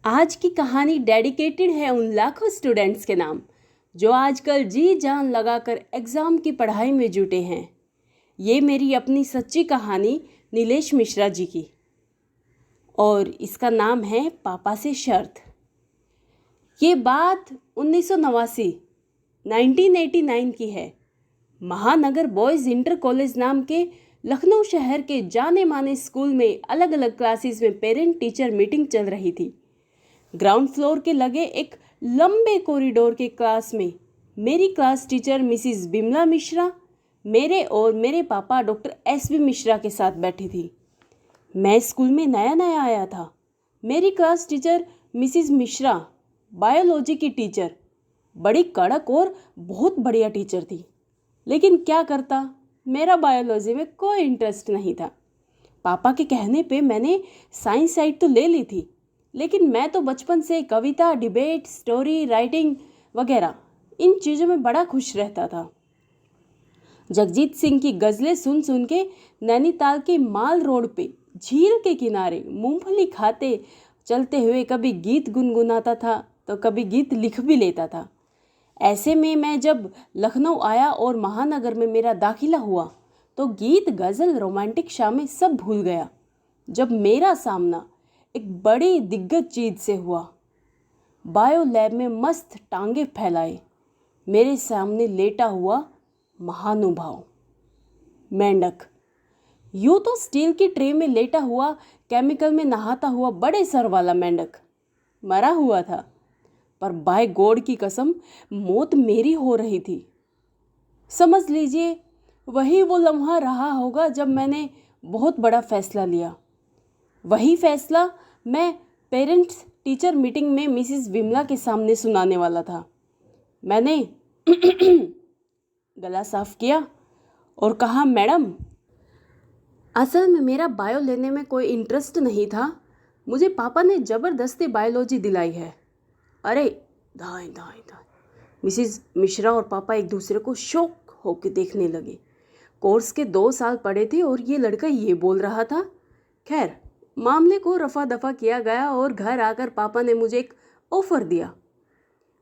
आज की कहानी डेडिकेटेड है उन लाखों स्टूडेंट्स के नाम जो आजकल जी जान लगाकर एग्ज़ाम की पढ़ाई में जुटे हैं। ये मेरी अपनी सच्ची कहानी नीलेश मिश्रा जी की और इसका नाम है पापा से शर्त। ये बात 1989 की है। महानगर बॉयज़ इंटर कॉलेज नाम के लखनऊ शहर के जाने माने स्कूल में अलग अलग क्लासेस में पेरेंट टीचर मीटिंग चल रही थी। ग्राउंड फ्लोर के लगे एक लंबे कॉरिडोर के क्लास में मेरी class teacher Mrs Bimla Mishra मेरे और मेरे पापा डॉक्टर एस बी मिश्रा के साथ बैठी थी। मैं स्कूल में नया नया आया था। मेरी class teacher Mrs Mishra biology की टीचर, बड़ी कड़क और बहुत बढ़िया टीचर थी। लेकिन क्या करता, मेरा बायोलॉजी में कोई इंटरेस्ट नहीं था। पापा के कहने पे मैंने साइंस साइड तो ले ली थी, लेकिन मैं तो बचपन से कविता, डिबेट, स्टोरी राइटिंग वगैरह इन चीज़ों में बड़ा खुश रहता था। जगजीत सिंह की गज़लें सुन सुन के नैनीताल के माल रोड पे झील के किनारे मूंगफली खाते चलते हुए कभी गीत गुनगुनाता था तो कभी गीत लिख भी लेता था। ऐसे में मैं जब लखनऊ आया और महानगर में मेरा दाखिला हुआ तो गीत, गज़ल, रोमांटिक शामें सब भूल गया। जब मेरा सामना एक बड़ी दिग्गज चीज से हुआ। बायो लैब में मस्त टांगे फैलाए मेरे सामने लेटा हुआ महानुभाव मेंढक। यूं तो स्टील की ट्रे में लेटा हुआ, केमिकल में नहाता हुआ बड़े सर वाला मेंढक मरा हुआ था, पर बाय गॉड की कसम मौत मेरी हो रही थी। समझ लीजिए वही वो लम्हा रहा होगा जब मैंने बहुत बड़ा फैसला लिया। वही फैसला मैं पेरेंट्स टीचर मीटिंग में मिसिस विमला के सामने सुनाने वाला था। मैंने गला साफ किया और कहा, मैडम, असल में मेरा बायो लेने में कोई इंटरेस्ट नहीं था। मुझे पापा ने ज़बरदस्ती बायोलॉजी दिलाई है। अरे धाए धाए धाए। मिसिस मिश्रा और पापा एक दूसरे को शौक होकर देखने लगे। कोर्स के 2 साल पढ़े थे और ये लड़का ये बोल रहा था। खैर, मामले को रफा दफा किया गया और घर आकर पापा ने मुझे एक ऑफ़र दिया।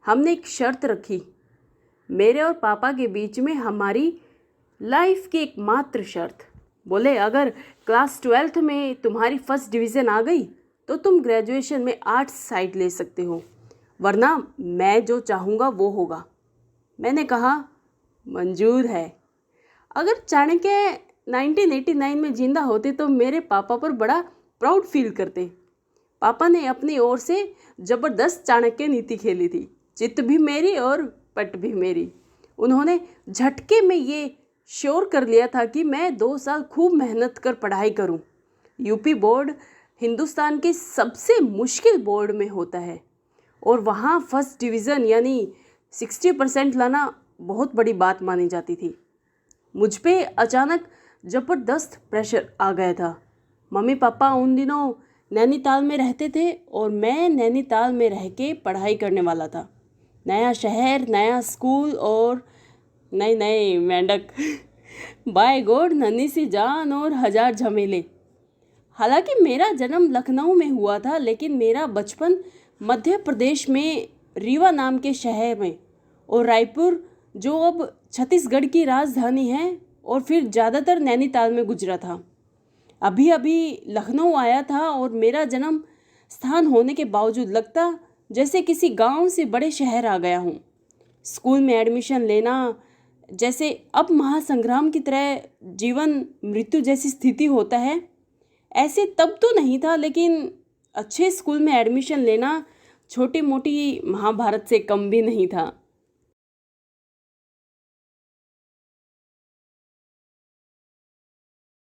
हमने एक शर्त रखी, मेरे और पापा के बीच में हमारी लाइफ की एकमात्र शर्त। बोले, अगर क्लास 12th में तुम्हारी फर्स्ट डिवीज़न आ गई तो तुम ग्रेजुएशन में आर्ट्स साइड ले सकते हो, वरना मैं जो चाहूँगा वो होगा। मैंने कहा, मंजूर है। अगर चाणक्य 1989 में जिंदा होते तो मेरे पापा पर बड़ा प्राउड फील करते। पापा ने अपनी ओर से ज़बरदस्त चाणक्य नीति खेली थी। चित भी मेरी और पट भी मेरी। उन्होंने झटके में ये श्योर कर लिया था कि मैं 2 साल खूब मेहनत कर पढ़ाई करूं। यूपी बोर्ड हिंदुस्तान के सबसे मुश्किल बोर्ड में होता है और वहाँ फर्स्ट डिवीज़न यानी 60% लाना बहुत बड़ी बात मानी जाती थी। मुझ पे अचानक ज़बरदस्त प्रेशर आ गया था। मम्मी पापा उन दिनों नैनीताल में रहते थे और मैं नैनीताल में रह के पढ़ाई करने वाला था। नया शहर, नया स्कूल और नए नए मेंढक। बाय गॉड, नन्ही सी जान और 1000 झमेले। हालांकि मेरा जन्म लखनऊ में हुआ था, लेकिन मेरा बचपन मध्य प्रदेश में रीवा नाम के शहर में और रायपुर, जो अब छत्तीसगढ़ की राजधानी है, और फिर ज़्यादातर नैनीताल में गुजरा था। अभी अभी लखनऊ आया था और मेरा जन्म स्थान होने के बावजूद लगता जैसे किसी गांव से बड़े शहर आ गया हूँ। स्कूल में एडमिशन लेना जैसे अब महासंग्राम की तरह जीवन मृत्यु जैसी स्थिति होता है, ऐसे तब तो नहीं था, लेकिन अच्छे स्कूल में एडमिशन लेना छोटी मोटी महाभारत से कम भी नहीं था।